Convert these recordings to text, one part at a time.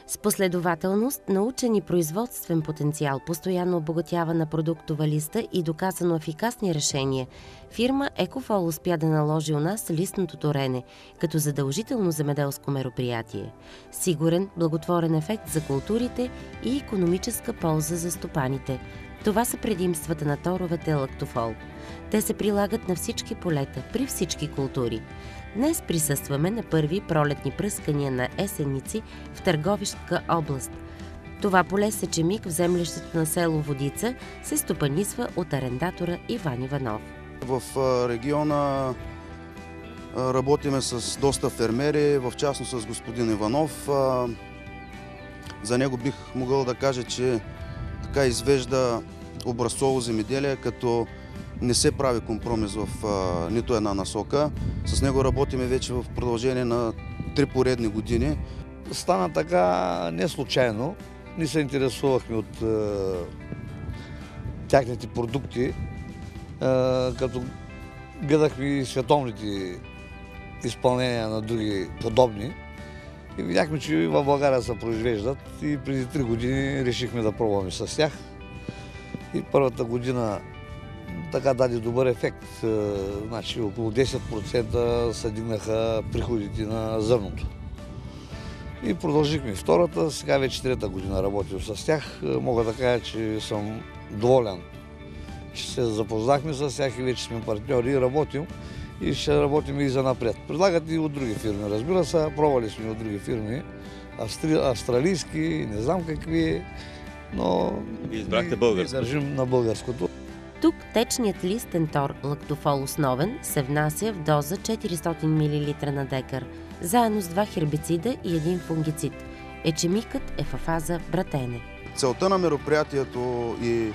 С последователност, научен и производствен потенциал, постоянно обогатява на продуктова листа и доказано ефикасни решения, фирма Екофол успя да наложи у нас листното торене, като задължително земеделско мероприятие. Сигурен, благотворен ефект за културите и икономическа полза за стопаните. Това са предимствата на торовете лактофол. Те се прилагат на всички полета, при всички култури. Днес присъстваме на първи пролетни пръскания на есенници в Търговищка област. Това поле Сечемик в землището на село Водица се стопанисва от арендатора Иван Иванов. В региона работиме с доста фермери, в частност с господин Иванов. За него бих могъл да кажа, че така извежда образцово земеделие, като не се прави компромис в нито една насока. С него работиме вече в продължение на 3 поредни години. Стана така не случайно. Ние се интересувахме от тяхните продукти, като гледахме и световните изпълнения на други подобни. И видяхме, че в България се произвеждат и преди 3 години решихме да пробваме с тях. И първата година така даде добър ефект. Значи около 10% се дигнаха приходите на зърното. И продължихме втората, сега вече 3-та година работим с тях. Мога да кажа, че съм доволен, че се запознахме с тях и вече сме партньори и работим. И ще работим и за напред. Предлагат и от други фирми, разбира се. Пробвали сме от други фирми. Австралийски, не знам какви, но избрахте българско. Държим на българското. Тук течният листен тор лактофол основен се внася в доза 400 мл на декар, заедно с 2 хербицида и 1 фунгицид. Ечемикът е в фаза братене. Целта на мероприятието и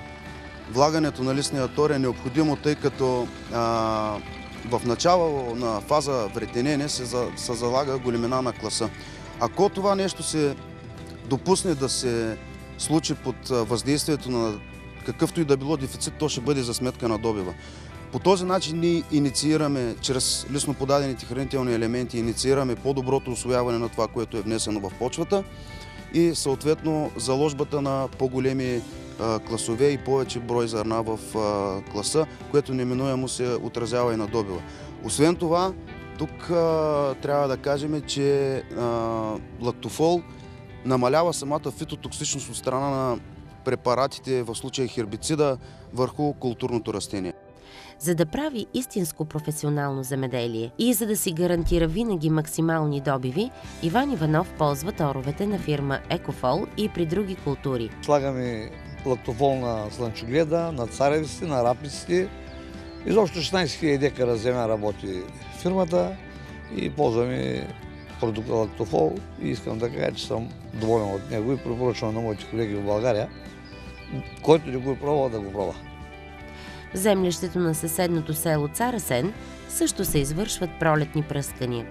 влагането на листния тор е необходимо, тъй като в начало на фаза вретенене се залага големина на класа. Ако това нещо се допусне да се случи под въздействието на какъвто и да било дефицит, то ще бъде за сметка на добива. По този начин ние инициираме, чрез лично подадените хранителни елементи, инициираме по-доброто усвояване на това, което е внесено в почвата и съответно заложбата на по-големи класове и повече брой зърна в класа, което неминуемо се отразява и на добива. Освен това, тук трябва да кажем, че лактофол намалява самата фитотоксичност от страна на препаратите, в случая хербицида, върху културното растение. За да прави истинско професионално земеделие и за да си гарантира винаги максимални добиви, Иван Иванов ползва торовете на фирма Екофол и при други култури. Слагаме лактофол на слънчогледа, на царевиците, на рапиците. Изобщо 16 000 декара земя работи фирмата и ползваме продукта лактофол и искам да кажа, че съм доволен от него и препоръчвам на моите колеги в България, който не го е пробвал, да го пробва. В землището на съседното село Цар Асен също се извършват пролетни пръскания.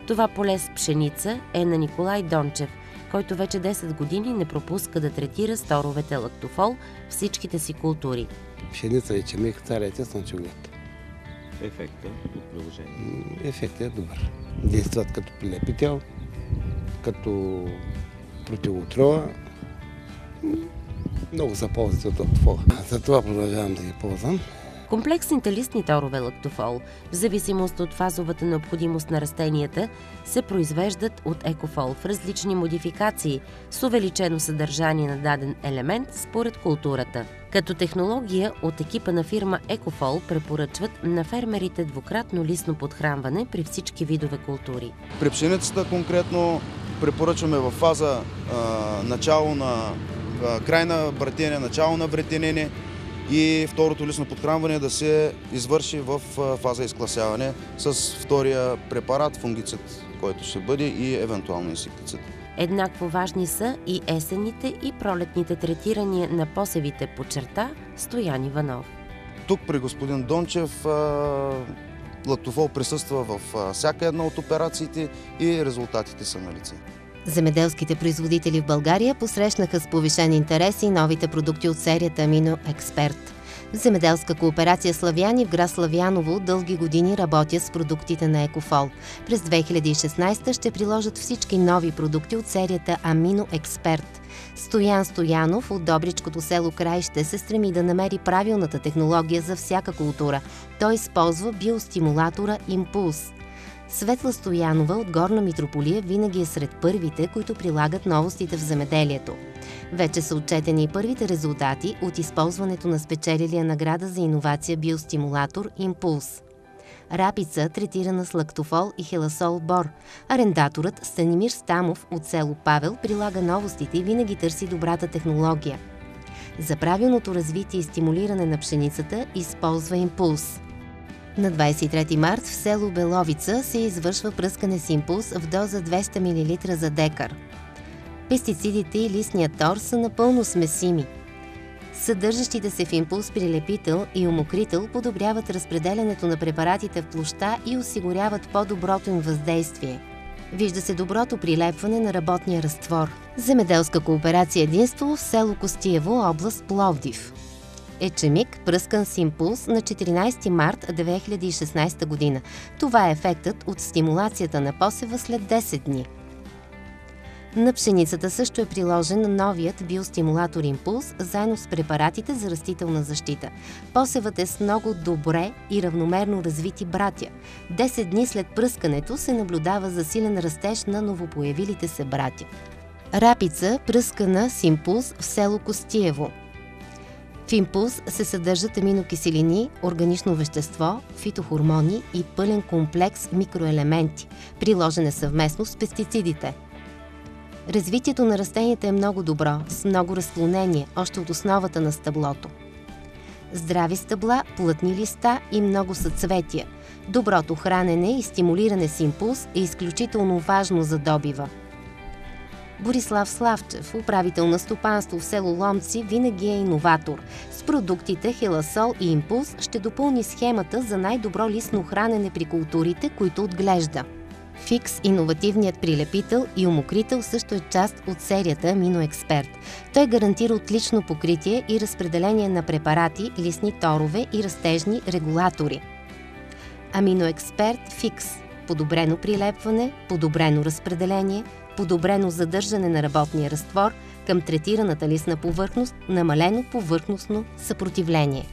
Това поле с пшеница е на Николай Дончев, който вече 10 години не пропуска да третира с торовете лактофол всичките си култури. Пшеница, ечемик, царете, слънчоглед. Ефектът от приложение? Ефектът е добър. Действат като прилепител, като противоотрова. Много са ползите от лактофола. Затова продължавам да ги ползвам. Комплексните листни торове лактофол, в зависимост от фазовата необходимост на растенията, се произвеждат от Екофол в различни модификации с увеличено съдържание на даден елемент според културата. Като технология от екипа на фирма Екофол препоръчват на фермерите двукратно листно подхранване при всички видове култури. При пшеницата конкретно препоръчваме в фаза край на братене, начало на вретенене и второто листно подхранване да се извърши в фаза изкласяване с втория препарат, фунгицид, който ще бъде и евентуално инсектицид. Еднакво важни са и есенните и пролетните третирания на посевите, подчерта Стоян Иванов. Тук при господин Дончев лактофол присъства във всяка една от операциите и резултатите са налице. Земеделските производители в България посрещнаха с повишен интерес и новите продукти от серията Амино Експерт. В земеделска кооперация Славяни в град Славяново дълги години работят с продуктите на Екофол. През 2016 ще приложат всички нови продукти от серията Амино Експерт. Стоян Стоянов от Добричкото село Краище се стреми да намери правилната технология за всяка култура. Той използва биостимулатора Импулс. Светла Стоянова от Горна Митрополия винаги е сред първите, които прилагат новостите в земеделието. Вече са отчетени и първите резултати от използването на спечелилия награда за иновация биостимулатор Импулс. Рапица, третирана с лактофол и хеласол бор. Арендаторът Станимир Стамов от село Павел прилага новостите и винаги търси добрата технология. За правилното развитие и стимулиране на пшеницата използва Импулс. На 23 март в село Беловица се извършва пръскане с Импулс в доза 200 мл за декар. Пестицидите и листният тор са напълно смесими. Съдържащите се в Импулс прилепител и умокрител подобряват разпределянето на препаратите в площта и осигуряват по-доброто им въздействие. Вижда се доброто прилепване на работния разтвор. Земеделска кооперация Единство в село Костиево, област Пловдив. Ечемик, пръскан с Импулс на 14 март 2016 година. Това е ефектът от стимулацията на посева след 10 дни. На пшеницата също е приложен новият биостимулатор Импулс, заедно с препаратите за растителна защита. Посевът е с много добре и равномерно развити братя. 10 дни след пръскането се наблюдава засилен растеж на новопоявилите се братя. Рапица, пръскана с Импулс в село Костиево. В Импулс се съдържат аминокиселини, органично вещество, фитохормони и пълен комплекс микроелементи. Приложен е съвместно с пестицидите. Развитието на растенията е много добро, с много разклонение, още от основата на стъблото. Здрави стъбла, плътни листа и много съцветия. Доброто хранене и стимулиране с Импулс е изключително важно за добива. Борислав Славчев, управител на стопанство в село Ломци, винаги е иноватор. С продуктите Хеласол и Импулс ще допълни схемата за най-добро листно хранене при културите, които отглежда. Фикс, иновативният прилепител и умокрител също е част от серията Амино Експерт. Той гарантира отлично покритие и разпределение на препарати, листни торове и растежни регулатори. Амино Експерт Фикс – подобрено прилепване, подобрено разпределение, подобрено задържане на работния разтвор към третираната листна повърхност, намалено повърхностно съпротивление.